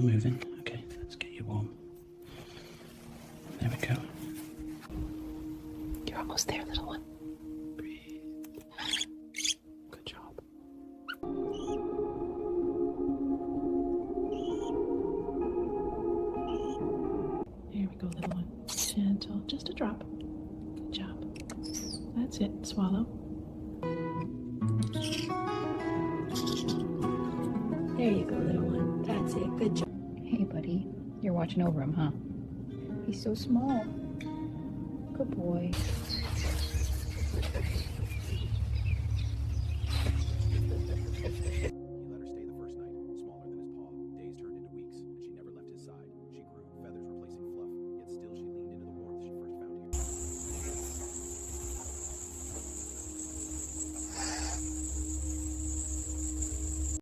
moving. Okay, let's get you warm. There we go. You're almost there, little one. Breathe. Good job. Here we go, little one. Gentle, just a drop. Good job. That's it. Swallow. There you go, little one. That's it. Good job. Hey, buddy. You're watching over him, huh? He's so small. Good boy.